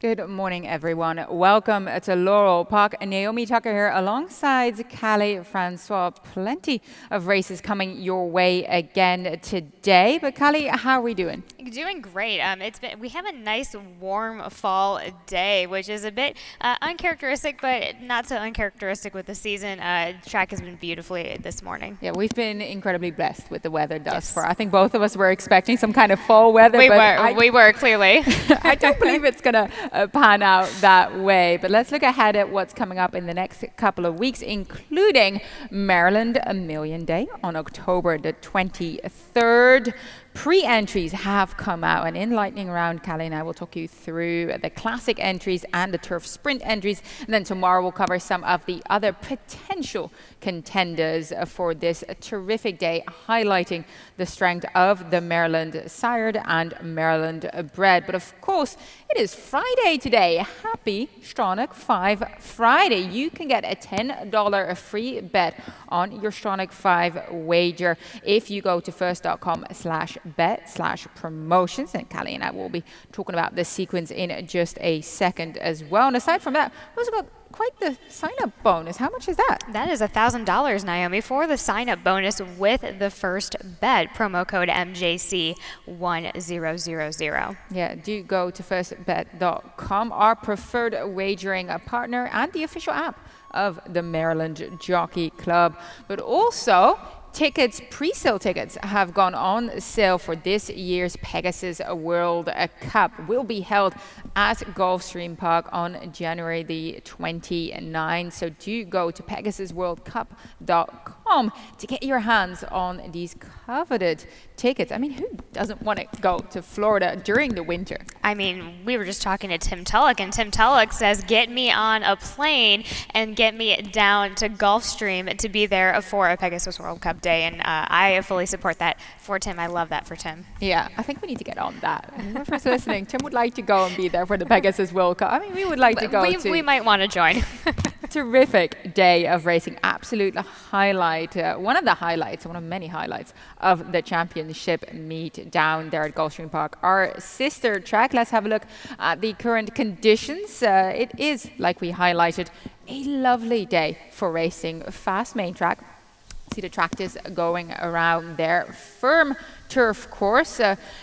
Good morning, everyone. Welcome to Laurel Park. Naomi Tucker here alongside Callie Francois. Plenty of races coming your way again today. But Callie, how are we doing? Doing great. We have a nice warm fall day, which is a bit uncharacteristic, but not so uncharacteristic with the season. Track has been beautifully this morning. Yeah, we've been incredibly blessed with the weather thus far. I think both of us were expecting some kind of fall weather. We were clearly. I don't believe it's going to pan out that way. But let's look ahead at what's coming up in the next couple of weeks, including Maryland A Million Day on October the 23rd. Pre-entries have come out, and in Lightning Round, Callie and I will talk you through the classic entries and the turf sprint entries. And then tomorrow we'll cover some of the other potential contenders for this terrific day, highlighting the strength of the Maryland sired and Maryland bred. But of course, it is Friday today. Happy Stronach 5 Friday. You can get a $10 free bet on your Stronach 5 wager if you go to first.com/bet/promotions. And Callie and I will be talking about this sequence in just a second as well. And aside from that, we also got quite the sign-up bonus. How much is that? That is $1,000, Naomi, for the sign-up bonus with the first bet. Promo code MJC1000. Yeah, do go to firstbet.com, our preferred wagering partner and the official app of the Maryland Jockey Club. But also, pre-sale tickets have gone on sale for this year's Pegasus World Cup. Will be held at Gulfstream Park on January the 29th. So do go to pegasusworldcup.com to get your hands on these coveted tickets. I mean, who doesn't want to go to Florida during the winter? I mean, we were just talking to Tim Tulloch, and Tim Tulloch says, get me on a plane and get me down to Gulfstream to be there for a Pegasus World Cup day. And I fully support that for Tim. I love that for Tim. Yeah, I think we need to get on that. Whoever's listening, Tim would like to go and be there for the Pegasus World Cup. I mean, we would like to go too. We might want to join. Terrific day of racing. Absolute highlight. One of many highlights of the championship meet down there at Gulfstream Park, our sister track. Let's have a look at the current conditions. It is, like we highlighted, a lovely day for racing. Fast main track. See the tractors going around there. Firm turf course.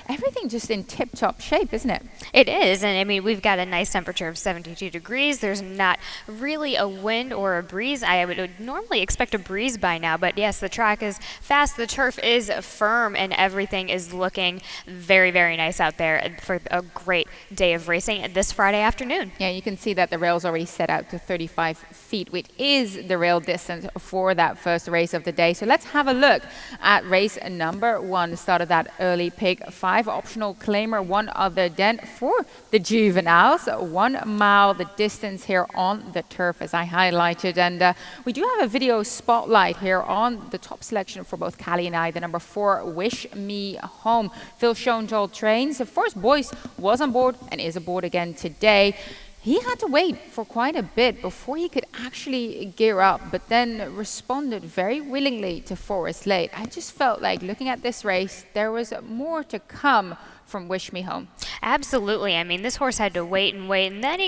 Everything just in tip-top shape, isn't it? It is, and I mean, we've got a nice temperature of 72 degrees. There's not really a wind or a breeze. I would normally expect a breeze by now, but yes, the track is fast, the turf is firm, and everything is looking very, very nice out there for a great day of racing this Friday afternoon. Yeah, you can see that the rail's already set out to 35 feet, which is the rail distance for that first race of the day. So let's have a look at race number 1. Start of that early pick 5 optional claimer, one other dent for the juveniles. 1 mile the distance here on the turf, as I highlighted. And we do have a video spotlight here on the top selection for both Callie and I. The number 4, Wish Me Home. Phil Schoenthal trains. Forrest Boyce was on board and is aboard again today. He had to wait for quite a bit before he could actually gear up, but then responded very willingly to Forrest late. I just felt like looking at this race, there was more to come from Wish Me Home. Absolutely. I mean, this horse had to wait, and then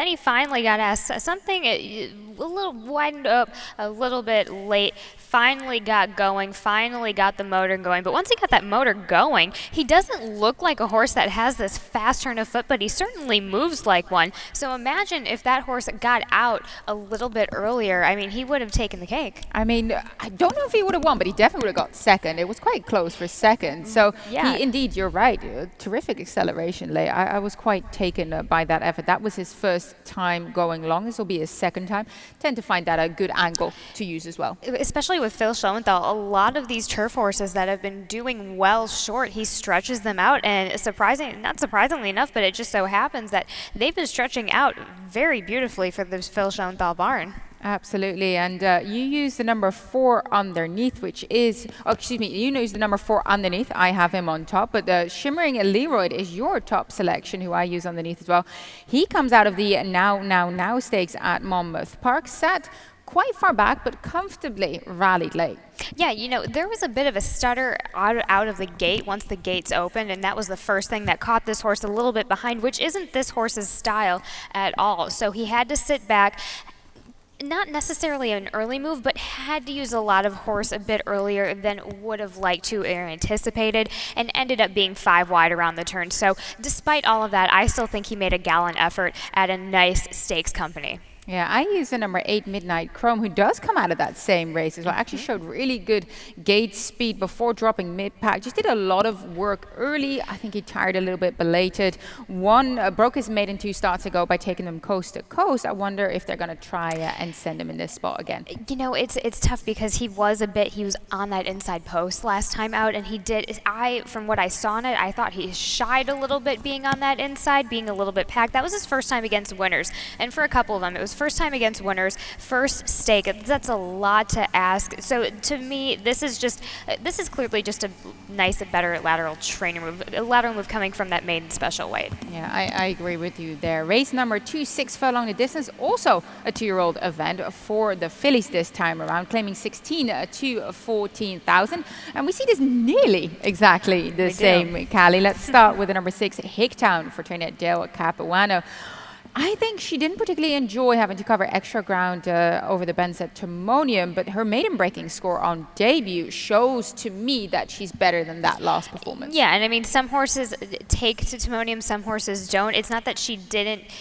he finally got asked something a little widened up a little bit late. Finally got going, finally got the motor going. But once he got that motor going, he doesn't look like a horse that has this fast turn of foot, but he certainly moves like one. So imagine if that horse got out a little bit earlier. I mean, he would have taken the cake. I mean, I don't know if he would have won, but he definitely would have got second. It was quite close for second. So yeah. Indeed, you're right. Terrific acceleration late. I was quite taken by that effort. That was his first time going long. This will be his second time. Tend to find that a good angle to use as well. Especially with Phil Schoenthal, a lot of these turf horses that have been doing well short, he stretches them out, and not surprisingly enough, but it just so happens that they've been stretching out very beautifully for this Phil Schoenthal barn. Absolutely, and you use the number 4 underneath, which is, you use the number 4 underneath. I have him on top, but the Shimmering Leroy is your top selection, who I use underneath as well. He comes out of the Now stakes at Monmouth Park, sat quite far back, but comfortably rallied late. Yeah, there was a bit of a stutter out of the gate once the gates opened, and that was the first thing that caught this horse a little bit behind, which isn't this horse's style at all. So he had to sit back. Not necessarily an early move, but had to use a lot of horse a bit earlier than would have liked to or anticipated, and ended up being 5 wide around the turn. So despite all of that, I still think he made a gallant effort at a nice stakes company. Yeah, I use the number 8 Midnight Chrome, who does come out of that same race as well. Actually showed really good gate speed before dropping mid-pack. Just did a lot of work early. I think he tired a little bit belated. Broke his maiden 2 starts ago by taking them coast to coast. I wonder if they're going to try and send him in this spot again. It's tough because he was on that inside post last time out, and from what I saw in it, I thought he shied a little bit being on that inside, being a little bit packed. That was his first time against winners, and for a couple of them, it was first time against winners, first stake. That's a lot to ask. So to me, this is clearly just a nice, better lateral training move, a lateral move coming from that maiden special weight. Yeah, I agree with you there. Race number 2, 6 furlong the distance, also a 2-year-old event for the fillies this time around, claiming 16 to 14,000. And we see this nearly exactly the same, Callie. Let's start with the number 6, Hicktown, for trainer Dale Capuano. I think she didn't particularly enjoy having to cover extra ground over the bends at Timonium, but her maiden breaking score on debut shows to me that she's better than that last performance. Yeah, and I mean, some horses take to Timonium, some horses don't. It's not that she didn't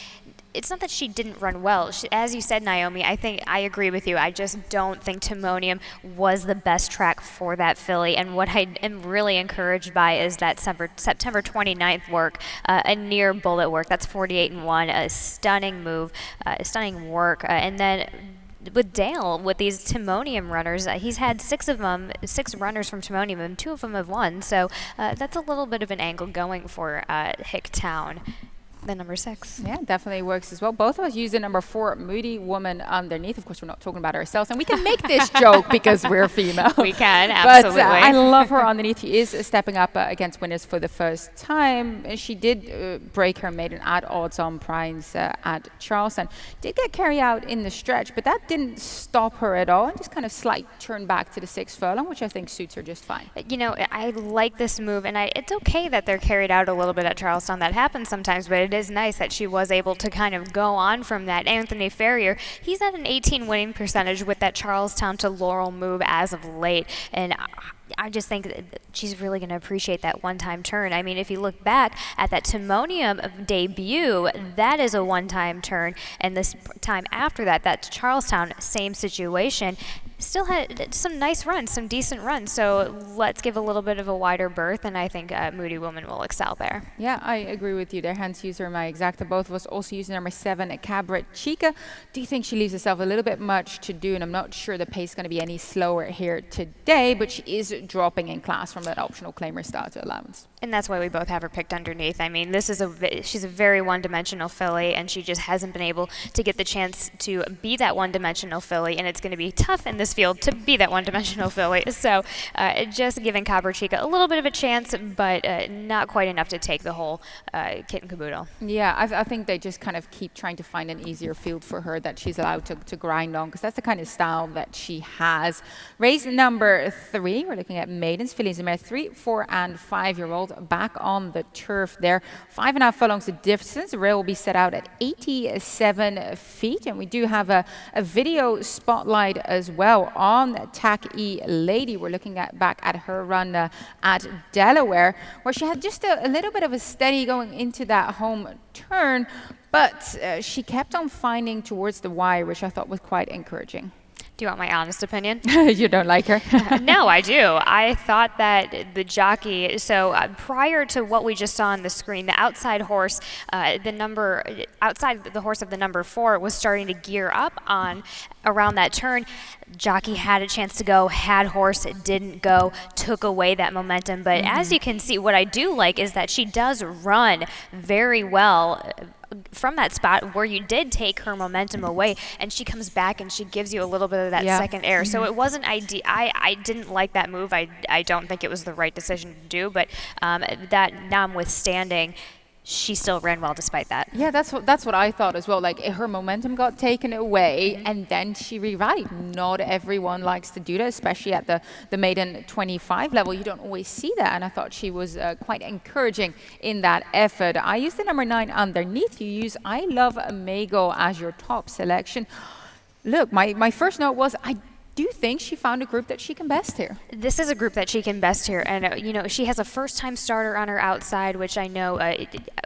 run well. As you said, Naomi, I agree with you. I just don't think Timonium was the best track for that filly. And what I am really encouraged by is that September 29th work, a near bullet work. That's 48-1, a stunning move, stunning work. And then with Dale, with these Timonium runners, he's had 6 runners from Timonium, and 2 of them have won. So that's a little bit of an angle going for Hicktown. The number 6. Yeah, definitely works as well. Both of us use the number 4, Moody Woman, underneath. Of course, we're not talking about ourselves, and we can make this joke because we're female. We can, absolutely. But I love her underneath. She is stepping up against winners for the first time. She did break her maiden at odds-on prize at Charleston. Did get carry out in the stretch, but that didn't stop her at all, and just kind of slight turn back to the 6th furlong, which I think suits her just fine. I like this move, and it's okay that they're carried out a little bit at Charleston. That happens sometimes, but it is nice that she was able to kind of go on from that. Anthony Ferrier, he's at an 18 winning percentage with that Charlestown to Laurel move as of late, and I just think that she's really going to appreciate that one-time turn. I mean, if you look back at that Timonium debut, that is a one-time turn, and this time after that, that Charlestown, same situation. Still had some nice runs, some decent runs. So let's give a little bit of a wider berth, and I think Moody Woman will excel there. Yeah, I agree with you there. Hence, user my exacta. Both of us also use number 7, Cabra Chica. Do you think she leaves herself a little bit much to do? And I'm not sure the pace is going to be any slower here today, but she is dropping in class from that optional claimer starter allowance. And that's why we both have her picked underneath. I mean, she's a very one-dimensional filly, and she just hasn't been able to get the chance to be that one-dimensional filly, and it's going to be tough in this field to be that one-dimensional filly. So just giving Cabra Chica a little bit of a chance, but not quite enough to take the whole kit and caboodle. Yeah, I think they just kind of keep trying to find an easier field for her that she's allowed to grind on, because that's the kind of style that she has. Race number 3, we're looking at maidens, fillies and mares, 3, 4, and 5-year-old back on the turf there. 5.5 furlongs the distance. The rail will be set out at 87 feet, and we do have a video spotlight as well on Tack E Lady. We're looking back at her run at Delaware, where she had just a little bit of a steady going into that home turn, but she kept on finding towards the wire, which I thought was quite encouraging. Do you want my honest opinion? You don't like her? No, I do. I thought that the jockey, prior to what we just saw on the screen, the outside horse, outside the horse of the number 4 was starting to gear up on around that turn. Jockey had a chance to go, had horse, didn't go, took away that momentum. But as you can see, what I do like is that she does run very well from that spot where you did take her momentum away, and she comes back and she gives you a little bit of that second air. So it wasn't ideal. I didn't like that move. I don't think it was the right decision to do, but that notwithstanding, she still ran well despite that. Yeah, that's what I thought as well. Like her momentum got taken away, and then she rallied. Not everyone likes to do that, especially at the maiden 25 level. You don't always see that, and I thought she was quite encouraging in that effort. I used the number 9 underneath. You use I Love Mago as your top selection. Look, my first note was I do think she found a group that she can best here. This is a group that she can best here, and you know, she has a first-time starter on her outside, which I know,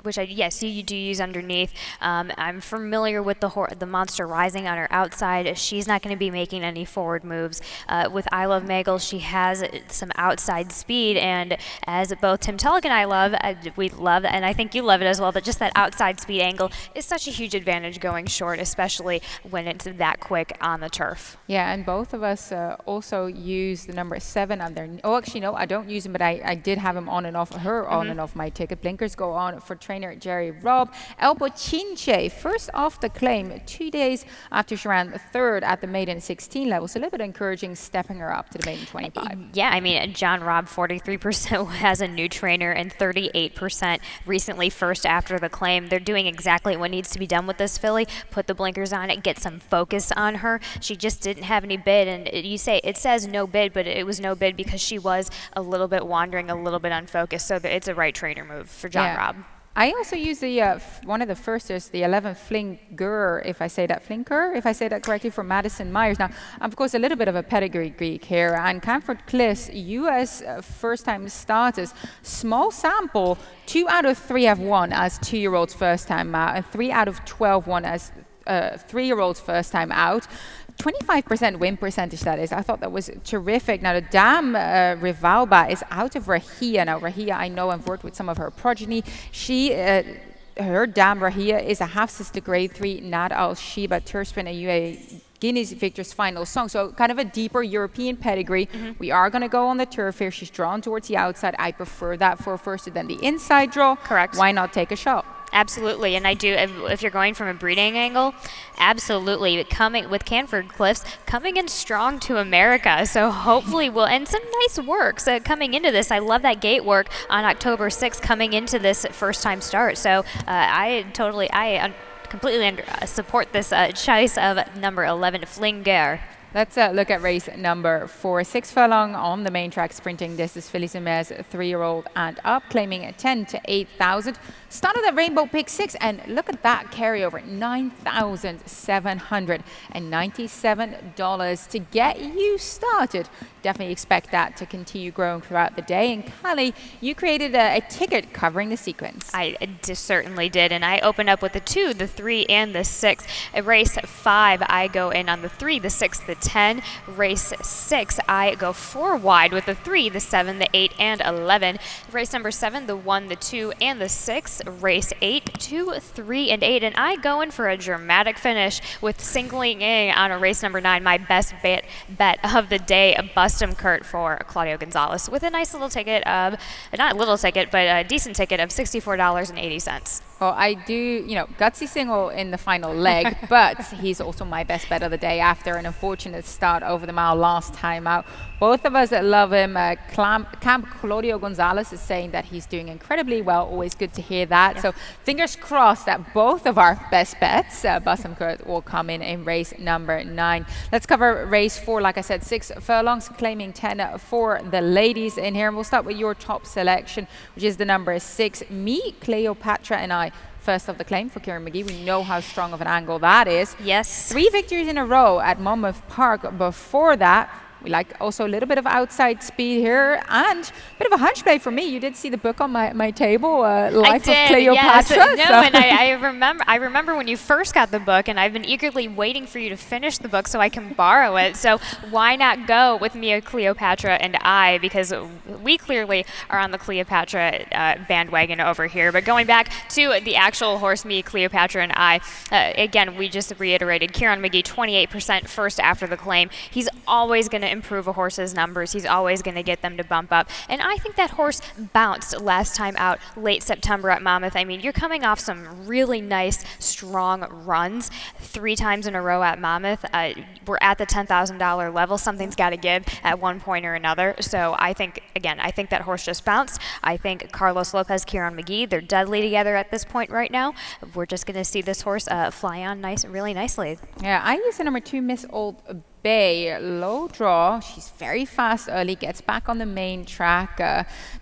yes, you do use underneath. I'm familiar with the Monster Rising on her outside. She's not going to be making any forward moves. With I Love Magel, she has some outside speed, and as both Tim Tulloch and I love, we love, and I think you love it as well, that just that outside speed angle is such a huge advantage going short, especially when it's that quick on the turf. Yeah, and both of us also use the number 7 under. Oh, actually, no, I don't use him, but I did have him on and off, her on and off my ticket. Blinkers go on for trainer Jerry Robb. El Bochinche, first off the claim, 2 days after she ran third at the maiden 16 level. So a little bit encouraging, stepping her up to the maiden 25. Yeah, I mean, John Robb, 43% has a new trainer, and 38% recently first after the claim. They're doing exactly what needs to be done with this filly. Put the blinkers on it, get some focus on her. She just didn't have any bid, and it says no bid, but it was no bid because she was a little bit wandering, a little bit unfocused. So it's a right trainer move for John Robb. I also use the one of the first is the 11 Flinker, if I say that correctly, for Madison Myers. Now, I'm of course a little bit of a pedigree geek here, and Camford Cliff's U.S. first-time starters, small sample, 2 out of 3 have won as 2-year-olds first time out, and 3 out of 12 won as 3-year-olds first time out. 25% win percentage, that is. I thought that was terrific. Now, the Dame Rivalba is out of Rahia. Now, Rahia, I know, I've worked with some of her progeny. Her Dame Rahia is a half-sister grade 3 Nad Al Sheba Turspin and UA Guineas Victor's final song. So kind of a deeper European pedigree. We are going to go on the turf here. She's drawn towards the outside. I prefer that for first than the inside draw. Correct. Why not take a shot? Absolutely, and I do. If you're going from a breeding angle, absolutely. Coming with Canford Cliffs, coming in strong to America. So hopefully and some nice work. So coming into this, I love that gate work on October 6th coming into this first time start. So I completely support this choice of number 11, Flinger. Let's look at race number 4. 6 furlong on the main track sprinting. This is Fillies and Mares 3-year-old and up, claiming 10 to 8,000. Started at Rainbow Pick 6, and look at that carryover, $9,797 to get you started. Definitely expect that to continue growing throughout the day. And Callie, you created a ticket covering the sequence. I certainly did, and I opened up with the 2, the 3, and the 6. Race 5, I go in on the 3, the 6, the 10. Race 6, I go 4 wide with the 3, the 7, the 8, and 11. Race number 7, the 1, the 2, and the 6. Race 8, 2, 3, and 8. And I go in for a dramatic finish with singling in on a race number 9, my best bet of the day, a Bustum Kurt for Claudio Gonzalez, with a nice little ticket of, not a little ticket, but a decent ticket of $64.80. Well, I do, gutsy single in the final leg, but he's also my best bet of the day after an unfortunate start over the mile last time out. Both of us that love him. Camp Claudio Gonzalez is saying that he's doing incredibly well. Always good to hear that. Yeah. So fingers crossed that both of our best bets, Bustum Kurt, will come in race number 9. Let's cover race 4. Like I said, 6 furlongs, claiming 10 for the ladies in here. And we'll start with your top selection, which is the number 6, Me, Cleopatra, and I. First of the claim for Kieran McGee. We know how strong of an angle that is. Yes. 3 victories in a row at Monmouth Park before that. We like also a little bit of outside speed here and a bit of a hunch play for me. You did see the book on my table, Life of Cleopatra. Yes. No, and I remember when you first got the book, and I've been eagerly waiting for you to finish the book so I can borrow it. So why not go with Mia, Cleopatra, and I, because we clearly are on the Cleopatra bandwagon over here. But going back to the actual horse, Mia, Cleopatra, and I, again, we just reiterated Kieran McGee, 28% first after the claim. He's always going to to improve a horse's numbers. He's always going to get them to bump up. And I think that horse bounced last time out late September at Monmouth. I mean, you're coming off some really nice, strong runs 3 times in a row at Monmouth. We're at the $10,000 level. Something's got to give at one point or another. So I think, again, I think that horse just bounced. I think Carlos Lopez, Kieran McGee, they're deadly together at this point right now. We're just going to see this horse fly on really nicely. Yeah, I use the number 2, Miss Old Bay. Low draw. She's very fast early, gets back on the main track,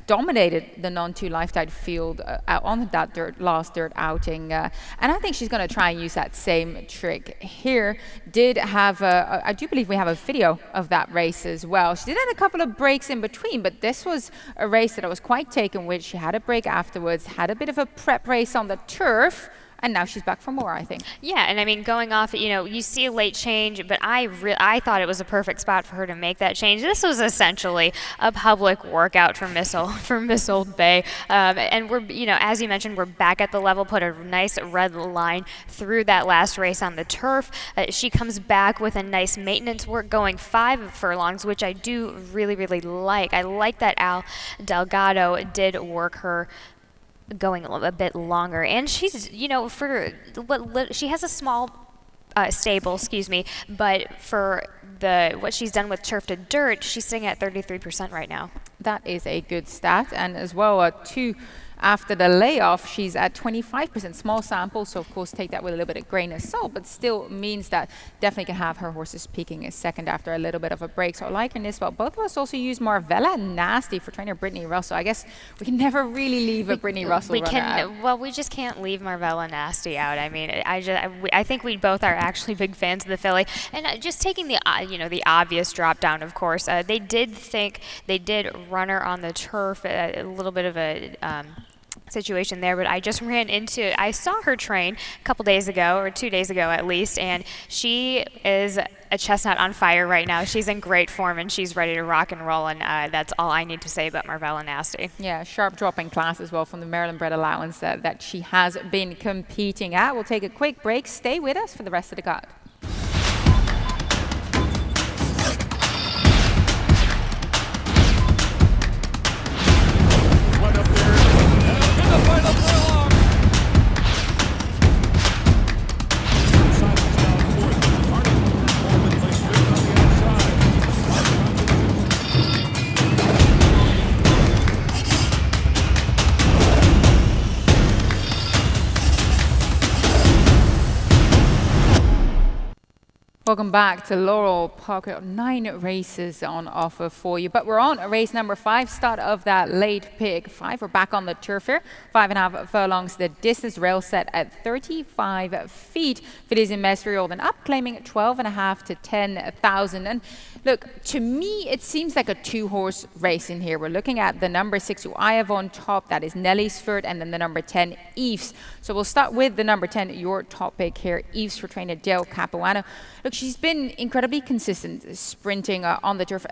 dominated the non-2 Lifetide field out on that last dirt outing. And I think she's going to try and use that same trick here. Did have, I do believe we have a video of that race as well. She did have a couple of breaks in between, but this was a race that I was quite taken with. She had a break afterwards, had a bit of a prep race on the turf, and now she's back for more, I think. Yeah, and I mean, going off, you see a late change, but I thought it was a perfect spot for her to make that change. This was essentially a public workout for Miss Old Bay, and we're, as you mentioned, we're back at the level. Put a nice red line through that last race on the turf. She comes back with a nice maintenance work, going 5 furlongs, which I do really, really like. I like that Al Delgado did work her going a bit longer, and she's for what she has a small stable, but for what she's done with turf to dirt, she's sitting at 33% right now. That is a good stat, and as well 2 after the layoff, she's at 25%, small sample, so of course take that with a little bit of grain of salt, but still means that definitely can have her horses peaking a second after a little bit of a break. So I like her in this spot. Both of us also use Marvella Nasty for trainer Brittany Russell. I guess we can never really leave a Brittany Russell out. Well, we just can't leave Marvella Nasty out. I mean, I think we both are actually big fans of the filly, and just taking the the obvious drop down, of course. They did run her on the turf, a little bit of a situation there, but I saw her train a couple days ago, or 2 days ago at least, and she is a chestnut on fire right now. She's in great form, and she's ready to rock and roll, and that's all I need to say about Marvella Nasty. Yeah, sharp drop in class as well from the Maryland bred allowance that she has been competing at. We'll take a quick break. Stay with us for the rest of the card. Welcome back to Laurel Park. 9 races on offer for you, but we're on race number 5, start of that late pick 5. We're back on the turf here, 5.5 furlongs. The distance, rail set at 35 feet. Fillies in Mesri and up, claiming 12.5 to 10,000. And look, to me, it seems like a 2-horse race in here. We're looking at the number 6, who I have on top. That is Nelly'sford, and then the number 10, Eves. So we'll start with the number 10, your top pick here, Eves for trainer Dale Capuano. Look, she's been incredibly consistent sprinting on the turf,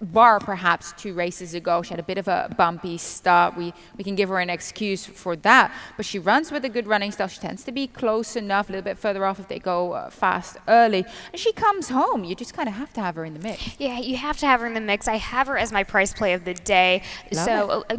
bar perhaps 2 races ago. She had a bit of a bumpy start. We can give her an excuse for that, but she runs with a good running style. She tends to be close enough, a little bit further off if they go fast early. And she comes home. You just kind of have to have her in the mix. Yeah, you have to have her in the mix. I have her as my price play of the day.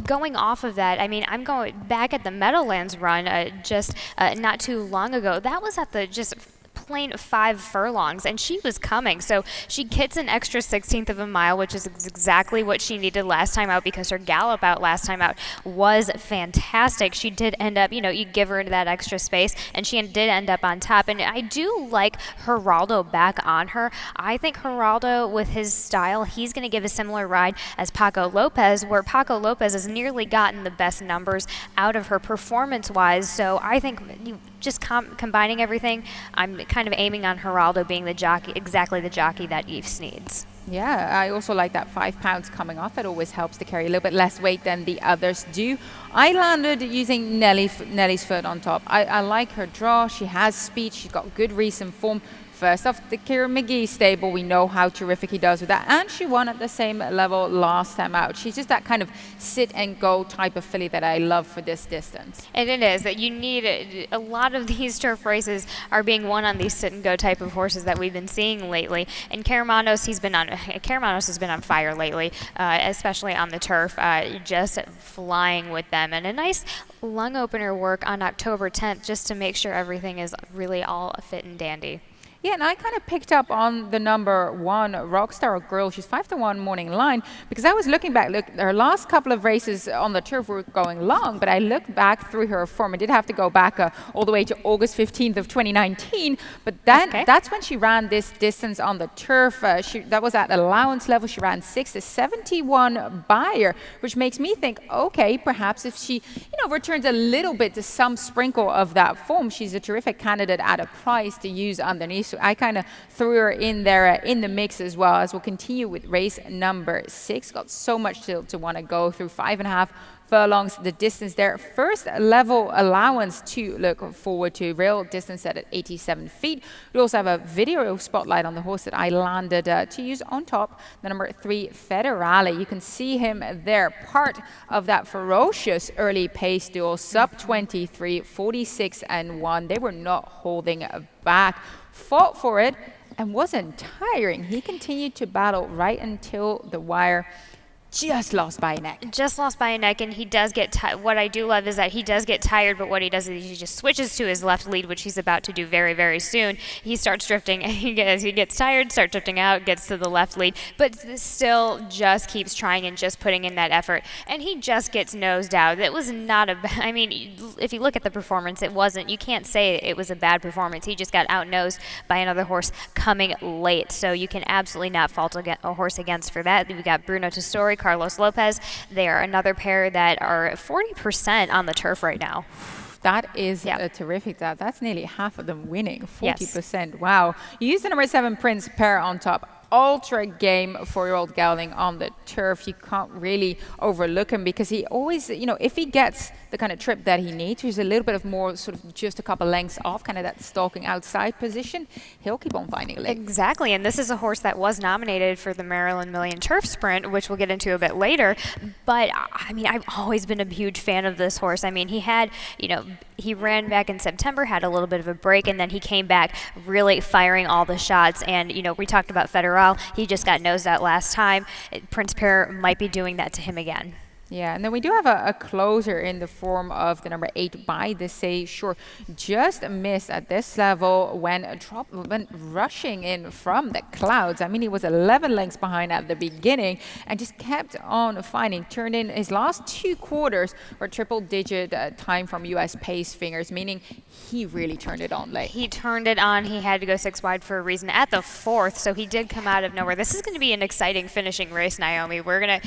Going off of that, I mean, I'm going back at the Meadowlands run just not too long ago. That was at the just plain 5 furlongs, and she was coming. So she gets an extra 16th of a mile, which is exactly what she needed last time out, because her gallop out last time out was fantastic. She did end up, you give her that extra space, and she did end up on top. And I do like Geraldo back on her. I think Geraldo, with his style, he's going to give a similar ride as Paco Lopez, where Paco Lopez has nearly gotten the best numbers out of her performance-wise. So I think just combining everything, I'm kind of aiming on Geraldo being the jockey, exactly the jockey that Eves needs. Yeah, I also like that 5 pounds coming off. It always helps to carry a little bit less weight than the others do. I landed using Nelly'sford on top. I like her draw. She has speed. She's got good recent form. First off, the Kira McGee stable, we know how terrific he does with that. And she won at the same level last time out. She's just that kind of sit and go type of filly that I love for this distance. And it is that you need a lot of these turf races are being won on these sit and go type of horses that we've been seeing lately. And Caramanos has been on fire lately, especially on the turf, just flying with them. And a nice lung opener work on October 10th just to make sure everything is really all fit and dandy. Yeah, and I kind of picked up on the number 1 Rockstar Girl. She's 5-1 morning line because I was looking back. Look, her last couple of races on the turf were going long, but I looked back through her form. I did have to go back all the way to August 15th of 2019, but that's when she ran this distance on the turf. That was at allowance level. She ran 6-71 Bayer, which makes me think, okay, perhaps if she, returns a little bit to some sprinkle of that form, she's a terrific candidate at a price to use underneath. So I kind of threw her in there in the mix as well, as we'll continue with race number 6. Got so much to want to go through. 5.5 furlongs, the distance there. First level allowance to look forward to. Real distance set at 87 feet. We also have a video spotlight on the horse that I landed to use on top. The number 3 Federale. You can see him there. Part of that ferocious early pace duel. Sub 23, 46-1. They were not holding back. Fought for it and wasn't tiring. He continued to battle right until the wire. Just lost by a neck. Just lost by a neck, and he does get what I do love is that he does get tired, but what he does is he just switches to his left lead, which he's about to do very, very soon. He starts drifting, and he gets tired, starts drifting out, gets to the left lead, but still just keeps trying and just putting in that effort, and he just gets nosed out. It was not I mean, if you look at the performance, it wasn't, you can't say it was a bad performance. He just got out-nosed by another horse coming late, so you can absolutely not fault a horse against for that. We got Bruno Tessori, Carlos Lopez. They are another pair that are 40% on the turf right now. That is terrific. That's nearly half of them winning. 40%. Yes. Wow. You use the number 7 Prince pair on top. Ultra game 4-year-old gelding on the turf. You can't really overlook him because he always, if he gets the kind of trip that he needs, which is a little bit of more sort of just a couple lengths off, kind of that stalking outside position, he'll keep on finding a leg. Exactly, and this is a horse that was nominated for the Maryland Million Turf Sprint, which we'll get into a bit later. But I mean, I've always been a huge fan of this horse. I mean, he had, he ran back in September, had a little bit of a break, and then he came back really firing all the shots. And, we talked about Federale. He just got nosed out last time. Prince Pair might be doing that to him again. Yeah, and then we do have a closer in the form of the number 8 By the Say. Sure, just missed at this level when rushing in from the clouds. I mean, he was 11 lengths behind at the beginning and just kept on fighting. Turned in his last 2 quarters for triple-digit time from U.S. pace fingers, meaning he really turned it on late. He turned it on. He had to go 6 wide for a reason at the 4th, so he did come out of nowhere. This is going to be an exciting finishing race, Naomi. We're gonna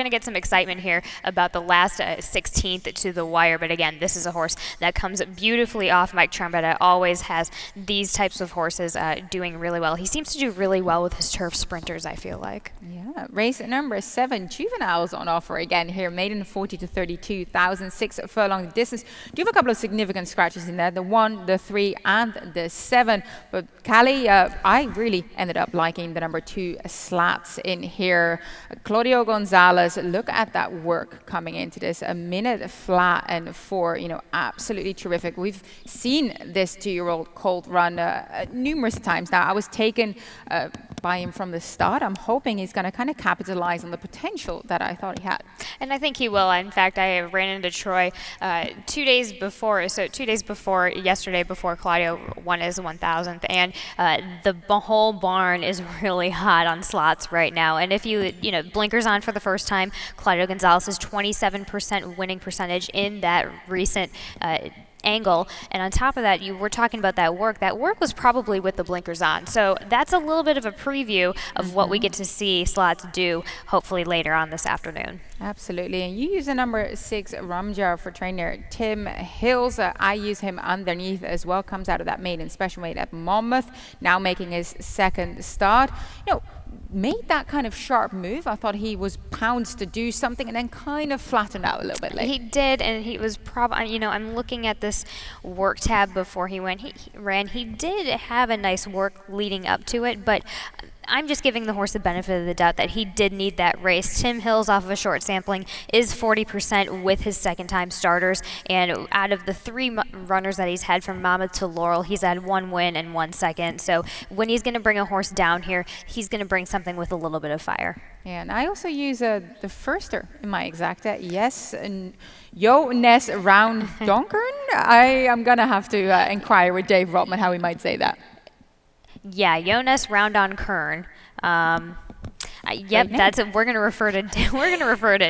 get some excitement here about the last 16th to the wire, but again, this is a horse that comes beautifully off. Mike Trombetta always has these types of horses doing really well. He seems to do really well with his turf sprinters, I feel like. Yeah, race number 7, Juveniles on offer again here, maiden 40 to 32,000, 6 furlong distance. Do you have a couple of significant scratches in there, the 1, the 3, and the 7, but Callie, I really ended up liking the number 2 Slats in here. Claudio Gonzalez, look at that work coming into this, a minute flat and 4, absolutely terrific. We've seen this 2-year-old colt run numerous times now. I was taken by him from the start. I'm hoping he's going to kind of capitalize on the potential that I thought he had. And I think he will. In fact, I ran into Troy 2 days before, yesterday before Claudio won his 1,000th, and the whole barn is really hot on slots right now. And if you blinkers on for the first time, Claudio Gonzalez's 27% winning percentage in that recent angle, and on top of that, you were talking about that work. That work was probably with the blinkers on, so that's a little bit of a preview of what we get to see Slots do hopefully later on this afternoon. Absolutely, and you use the number 6 Ramjar for trainer Tim Hills. I use him underneath as well. Comes out of that maiden special weight at Monmouth, now making his second start. made that kind of sharp move. I thought he was pounced to do something and then kind of flattened out a little bit late. He did, and he was probably, I'm looking at this work tab before he went. He ran. He did have a nice work leading up to it, but I'm just giving the horse the benefit of the doubt that he did need that race. Tim Hills, off of a short sampling, is 40% with his second-time starters, and out of the 3 runners that he's had from Monmouth to Laurel, he's had 1 win and 1 second. So when he's going to bring a horse down here, he's going to bring something with a little bit of fire. Yeah, and I also use the firster in my exacta. Yes, and Jo Nes Round Donkern. I am going to have to inquire with Dave Rotman how we might say that. Yeah, Jonas Round on Kern. Yep, that's it. We're gonna refer to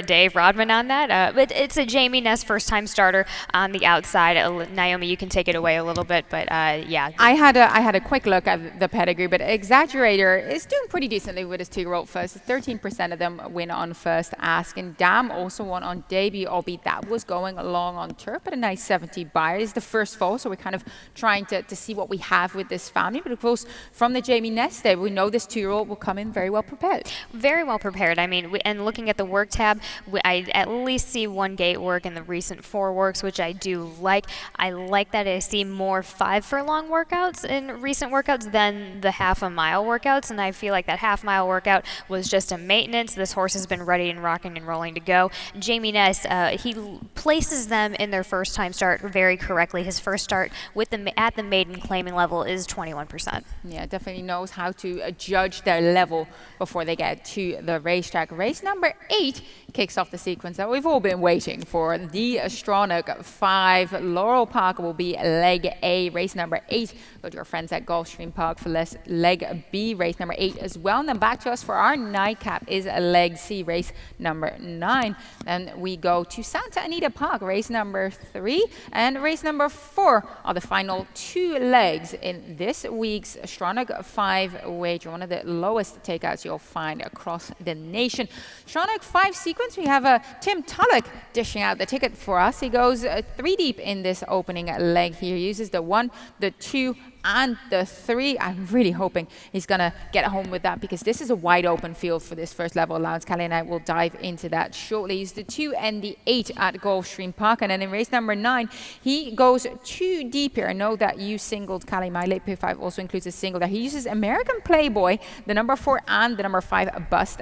Dave Rodman on that. But it's a Jamie Ness first-time starter on the outside. Naomi, you can take it away a little bit, but yeah. I had a quick look at the pedigree, but Exaggerator is doing pretty decently with his 2-year-old first. 13% of them win on first ask, and Dam also won on debut, albeit that was going along on turf at a nice 70 buyer. It's the first fall, so we're kind of trying to see what we have with this family. But of course, from the Jamie Ness day, we know this 2-year-old will come in very well prepared. Very well prepared. I mean, and looking at the work tab, I at least see 1 gate work in the recent 4 works, which I do like. I like that I see more 5 furlong workouts in recent workouts than the half-a-mile workouts, and I feel like that half-mile workout was just a maintenance. This horse has been ready and rocking and rolling to go. Jamie Ness, he places them in their first-time start very correctly. His first start with at the maiden claiming level is 21%. Yeah, definitely knows how to judge their level before they get to the racetrack. Race number 8 kicks off the sequence that we've all been waiting for. The Stronach 5. Laurel Park will be leg A. Race number 8. Go to your friends at Gulfstream Park for leg B. Race number 8 as well. And then back to us for our nightcap is leg C. Race number 9. Then we go to Santa Anita Park. Race number 3 and race number 4 are the final 2 legs in this week's Stronach 5 wager. One of the lowest takeouts you'll find across the nation. Stronach 5 sequence, we have Tim Tulloch dishing out the ticket for us. He goes 3 deep in this opening leg here. He uses the 1, the 2, and the 3. I'm really hoping he's going to get home with that because this is a wide open field for this first level allowance. Callie and I will dive into that shortly. He's the 2 and the 8 at Gulfstream Park. And then in race number 9, he goes 2 deep here. I know that you singled Callie. My late pick 5 also includes a single that he uses American Playboy, the number 4 and the number 5 Bust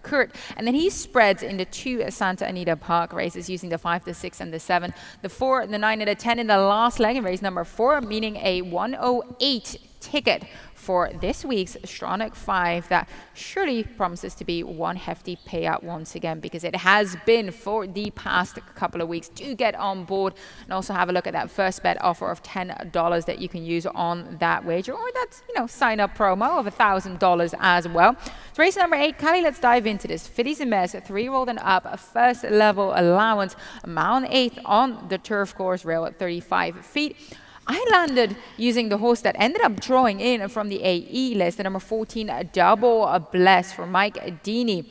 Kurt. And then he spreads in the 2 Santa Anita Park races using the 5, the 6, and the 7, the 4, the 9, and the 10 in the last leg in race number 4, meaning a 108 ticket for this week's Stronach 5 that surely promises to be one hefty payout once again, because it has been for the past couple of weeks. Do get on board and also have a look at that first bet offer of $10 that you can use on that wager, or that's, sign up promo of $1,000 as well. So race number 8, Callie, let's dive into this. Fillies and Mares, 3-year-old and up, first level allowance, mile 8th on the turf course rail at 35 feet. I landed using the horse that ended up drawing in from the AE list, the number 14, Double Bless for Mike Deeney.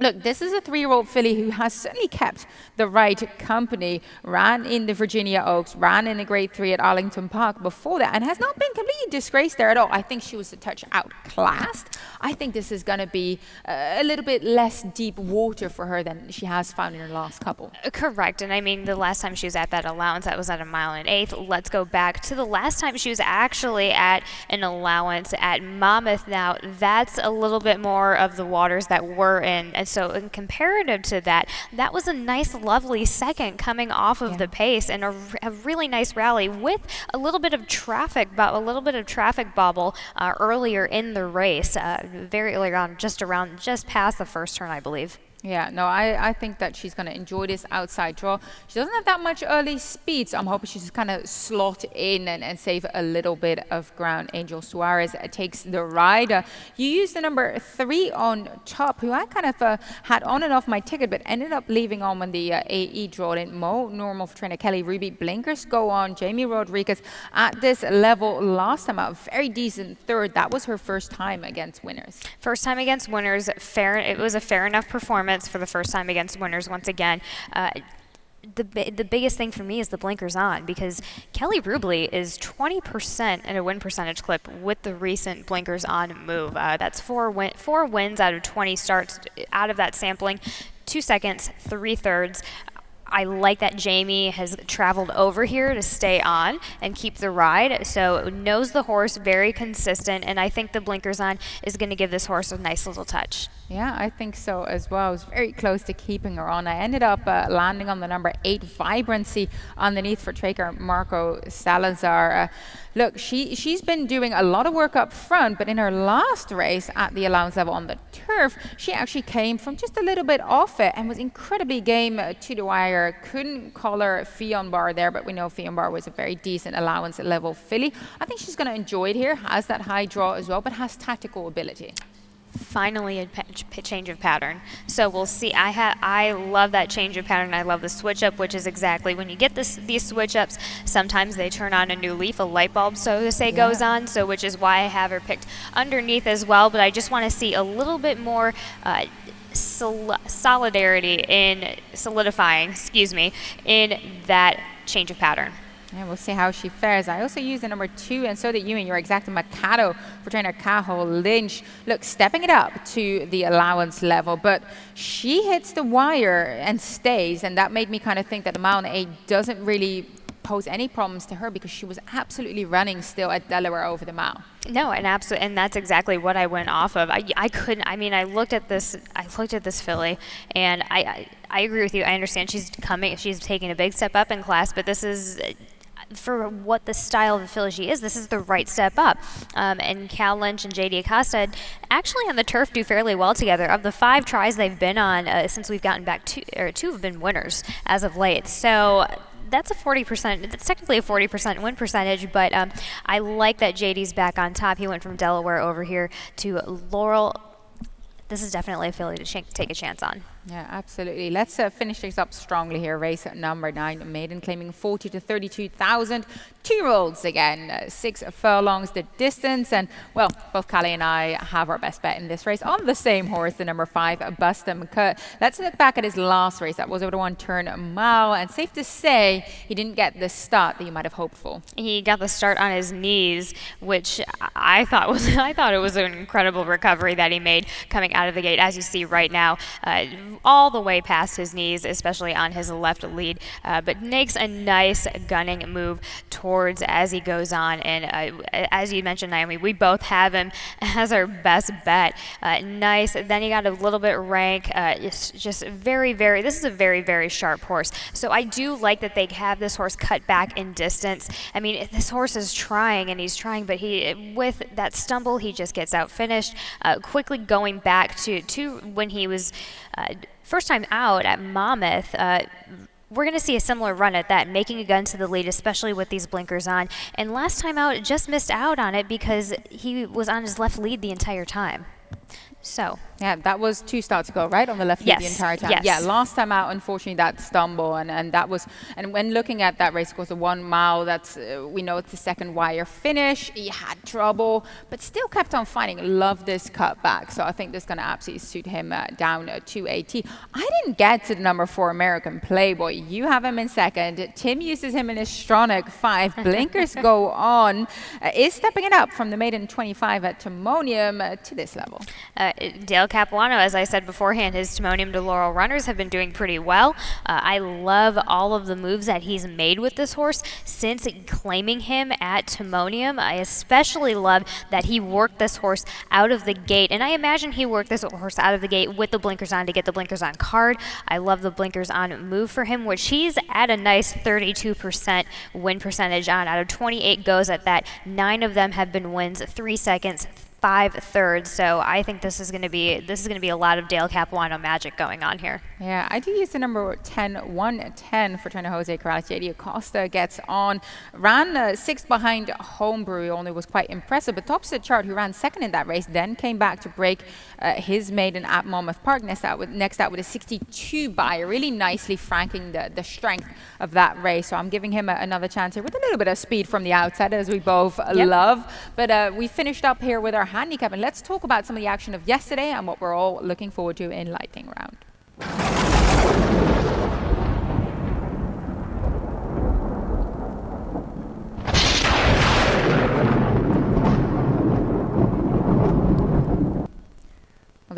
Look, this is a 3-year-old filly who has certainly kept the right company, ran in the Virginia Oaks, ran in the Grade 3 at Arlington Park before that, and has not been completely disgraced there at all. I think she was a touch outclassed. I think this is going to be a little bit less deep water for her than she has found in her last couple. Correct, and I mean, the last time she was at that allowance, that was at a mile and 1/8. Let's go back to the last time she was actually at an allowance at Monmouth. Now, that's a little bit more of the waters that we're in, and so in comparative to that, that was a nice, lovely second coming off of the pace, and a really nice rally with a little bit of traffic bobble earlier in the race, very early on, just past the first turn, I believe. Yeah, no, I think that she's going to enjoy this outside draw. She doesn't have that much early speed, so I'm hoping she's just kind of slot in and save a little bit of ground. Angel Suarez takes the ride. You used the number 3 on top, who I kind of had on and off my ticket, but ended up leaving on when the AE drawed in. Mo normal for trainer Kelly Ruby. Blinkers go on. Jamie Rodriguez at this level last time out. Very decent third. That was her first time against winners. First time against winners. It was a fair enough performance for the first time against winners once again. the biggest thing for me is the blinkers on, because Kelly Rubley is 20% at a win percentage clip with the recent blinkers on move. That's four wins out of 20 starts out of that sampling. 2 seconds, 3/3. I like that Jamie has traveled over here to stay on and keep the ride. So knows the horse, very consistent, and I think the blinkers on is going to give this horse a nice little touch. Yeah, I think so as well. I was very close to keeping her on. I ended up landing on the number 8, Vibrancy, underneath for trainer Marco Salazar. Look, she's been doing a lot of work up front, but in her last race at the allowance level on the turf, she actually came from just a little bit off it and was incredibly game to the wire. Couldn't collar Fion Bar there, but we know Fion Bar was a very decent allowance level filly. I think she's going to enjoy it here, has that high draw as well, but has tactical ability. Finally, a change of pattern. So we'll see. I love that change of pattern. I love the switch up, which is exactly when you get these switch ups. Sometimes they turn on a new leaf, a light bulb, so to say, goes on. So which is why I have her picked underneath as well. But I just want to see a little bit more solidifying, in that change of pattern. Yeah, we'll see how she fares. I also used the number 2, and so did you, and your exact Mikado for trainer Cahill Lynch. Look, stepping it up to the allowance level, but she hits the wire and stays, and that made me kind of think that the mile and 8 doesn't really pose any problems to her, because she was absolutely running still at Delaware over the mile. No, and that's exactly what I went off of. I couldn't. I mean, I looked at this filly, and I agree with you. I understand she's taking a big step up in class, but this is, for what the style of the filly she is, this is the right step up. And Cal Lynch and JD Acosta actually on the turf do fairly well together. Of the 5 tries they've been on since we've gotten back, 2 have been winners as of late. So that's a 40%. That's technically a 40% win percentage, but I like that JD's back on top. He went from Delaware over here to Laurel. This is definitely a filly to take a chance on. Yeah, absolutely. Let's finish things up strongly here. Race number 9, maiden, claiming 40 to 32,000. 2-year-olds again, 6 furlongs the distance. And, well, both Callie and I have our best bet in this race on the same horse, the number 5, Bustam Cut. Let's look back at his last race. That was over the 1-turn mile. And safe to say, he didn't get the start that you might have hoped for. He got the start on his knees, which I thought it was an incredible recovery that he made coming out of the gate, as you see right now. All the way past his knees, especially on his left lead, but makes a nice gunning move towards as he goes on. And as you mentioned, Naomi, we both have him as our best bet. Nice. Then he got a little bit rank. It's just very, very, this is a very, very sharp horse. So I do like that they have this horse cut back in distance. I mean, this horse is trying, and he's trying, but with that stumble, he just gets out finished. Quickly going back to when he was first time out at Monmouth, we're going to see a similar run at that, making a gun to the lead, especially with these blinkers on. And last time out, just missed out on it because he was on his left lead the entire time. So yeah, that was 2 starts ago, right, on the left lead the entire time. Yes. Yeah, last time out, unfortunately, that stumble, and that was, and when looking at that race, of course, the 1 mile, that's we know it's the second wire finish. He had trouble, but still kept on fighting. Love this cut back, so I think this is going to absolutely suit him down to AT. I didn't get to the number 4 American Playboy. You have him in second. Tim uses him in his Stronach 5. Blinkers go on. Is stepping it up from the maiden 25 at Timonium to this level. Dale Capuano, as I said beforehand, his Timonium to Laurel runners have been doing pretty well. I love all of the moves that he's made with this horse since claiming him at Timonium. I especially love that he worked this horse out of the gate, and I imagine he worked this horse out of the gate with the blinkers on to get the blinkers on card. I love the blinkers on move for him, which he's at a nice 32% win percentage on. Out of 28 goes at that, 9 of them have been wins, 3 seconds, 5/3. So I think this is going to be a lot of Dale Capuano magic going on here. Yeah, I do use the number 110 for trainer Jose Corrales. JD Acosta gets on, ran 6th behind Homebrew. He only was quite impressive, but tops the chart. Who ran 2nd in that race, then came back to break his maiden at Monmouth Park. Next out with a 62 buyer, really nicely franking the strength of that race. So I'm giving him another chance here with a little bit of speed from the outside, as we both love. But we finished up here with our handicap, and let's talk about some of the action of yesterday and what we're all looking forward to in lightning round.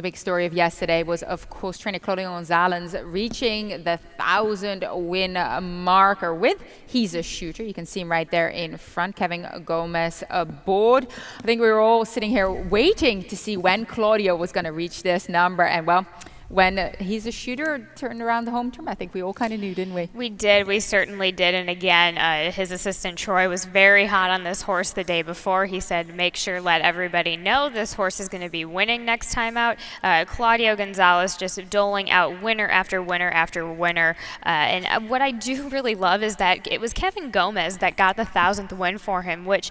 the big story of yesterday was, of course, trainer Claudio Gonzalez reaching the 1,000 win marker with He's a Shooter. You can see him right there in front, Kevin Gomez aboard. I think we were all sitting here waiting to see when Claudio was going to reach this number, and well, when He's a Shooter turned around the home term, I think we all kind of knew, didn't we? We did. We certainly did. And again, his assistant Troy was very hot on this horse the day before. He said, make sure, let everybody know this horse is going to be winning next time out. Claudio Gonzalez just doling out winner after winner after winner. And what I do really love is that it was Kevin Gomez that got the 1,000th win for him, which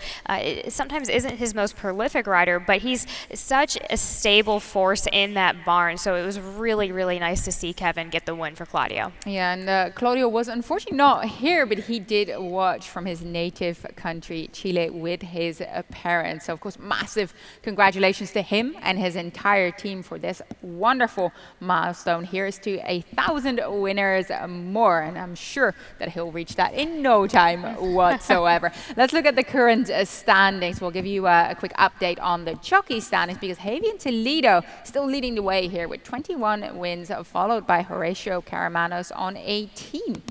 sometimes isn't his most prolific rider, but he's such a stable force in that barn. So it was really nice to see Kevin get the win for Claudio. Yeah, and Claudio was unfortunately not here, but he did watch from his native country, Chile, with his parents. So, of course, massive congratulations to him and his entire team for this wonderful milestone. Here's to 1,000 winners more, and I'm sure that he'll reach that in no time whatsoever. Let's look at the current standings. We'll give you a quick update on the jockey standings, because Javier Toledo still leading the way here with 21 wins, followed by Horatio Caramanos on 18.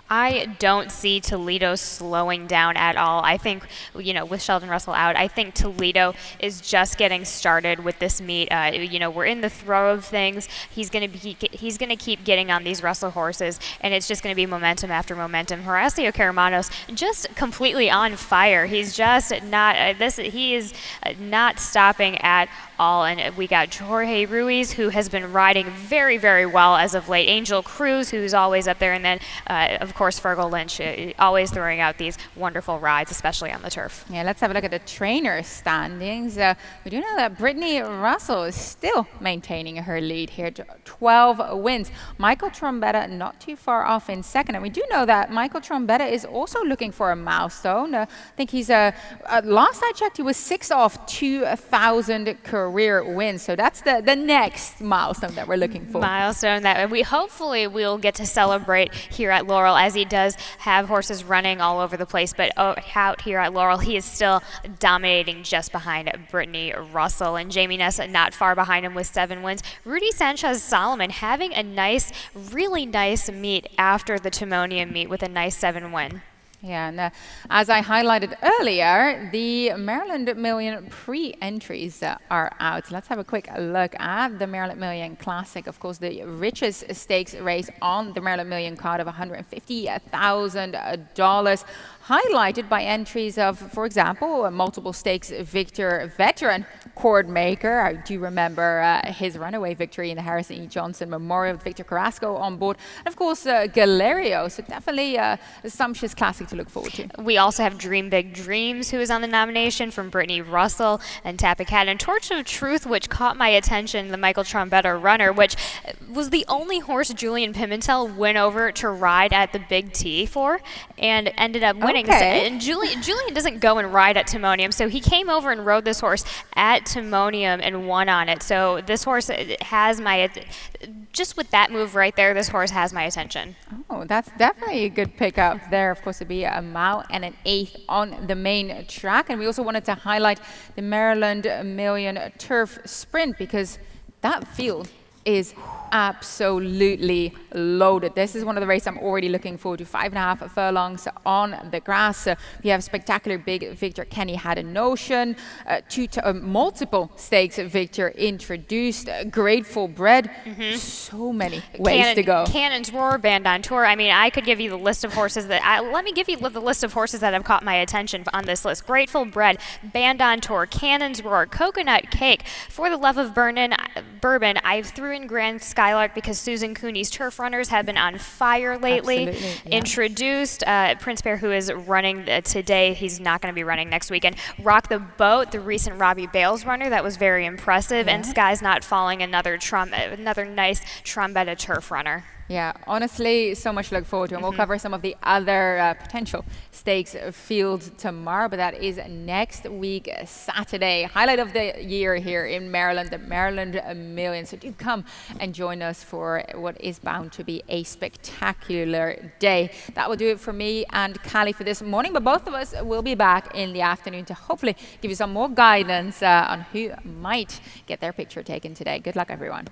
I don't see Toledo slowing down at all. I think, with Sheldon Russell out, I think Toledo is just getting started with this meet. We're in the throw of things. He's going to keep getting on these Russell horses, and it's just going to be momentum after momentum. Horacio Caramanos just completely on fire. He's just not he is not stopping at all. And we got Jorge Ruiz, who has been riding very, very well as of late. Angel Cruz, who's always up there, and then of course Fergal Lynch, always throwing out these wonderful rides, especially on the turf. Yeah, let's have a look at the trainer standings. We do know that Brittany Russell is still maintaining her lead here, 12 wins. Michael Trombetta not too far off in second, and we do know that Michael Trombetta is also looking for a milestone. I think he's last I checked, he was 6 off 2,000 career wins, so that's the next milestone that we're looking for. Milestone that we hopefully will get to celebrate here at Laurel, as he does have horses running all over the place, but out here at Laurel, he is still dominating just behind Brittany Russell, and Jamie Ness not far behind him with 7 wins. Rudy Sanchez Solomon having a really nice meet after the Timonium meet with a nice 7 win. Yeah, and as I highlighted earlier, the Maryland Million pre-entries are out. Let's have a quick look at the Maryland Million Classic. Of course, the richest stakes race on the Maryland Million card of $150,000, highlighted by entries of, for example, a multiple stakes victor veteran cord maker. I do remember his runaway victory in the Harrison E. Johnson Memorial with Victor Carrasco on board. And of course, Galerio. So definitely a sumptuous classic to look forward to. We also have Dream Big Dreams, who is on the nomination from Brittany Russell, and Tapacat, and Torch of Truth, which caught my attention, the Michael Trombetta runner, which was the only horse Julian Pimentel went over to ride at the Big T for, and ended up winning. Okay. And Julian doesn't go and ride at Timonium, so he came over and rode this horse at Timonium and won on it. So this horse has just with that move right there, this horse has my attention. Oh, that's definitely a good pickup there. Of course, it'd be a mile and an eighth on the main track. And we also wanted to highlight the Maryland Million Turf Sprint, because that field is absolutely loaded. This is one of the races I'm already looking forward to. 5.5 furlongs on the grass. We have spectacular big victor Kenny Had a Notion, multiple stakes victor introduced, Grateful Bread. So many ways to go. Cannon's Roar, Band on Tour. I mean, I could give you the list of horses that let me give you the list of horses that have caught my attention on this list. Grateful Bread, Band on Tour, Cannon's Roar, Coconut Cake. For the Love of Bourbon, I threw in Grand Skylark because Susan Cooney's turf runners have been on fire lately. Absolutely, yeah. Introduced Prince Bear, who is running today. He's not going to be running next weekend. Rock the Boat, the recent Robbie Bales runner, that was very impressive. Yeah. And Sky's Not Falling, another nice Trombetta turf runner. Yeah, honestly, so much to look forward to. And we'll cover some of the other potential stakes fields tomorrow, but that is next week, Saturday. Highlight of the year here in Maryland, the Maryland Million. So do come and join us for what is bound to be a spectacular day. That will do it for me and Callie for this morning, but both of us will be back in the afternoon to hopefully give you some more guidance on who might get their picture taken today. Good luck, everyone.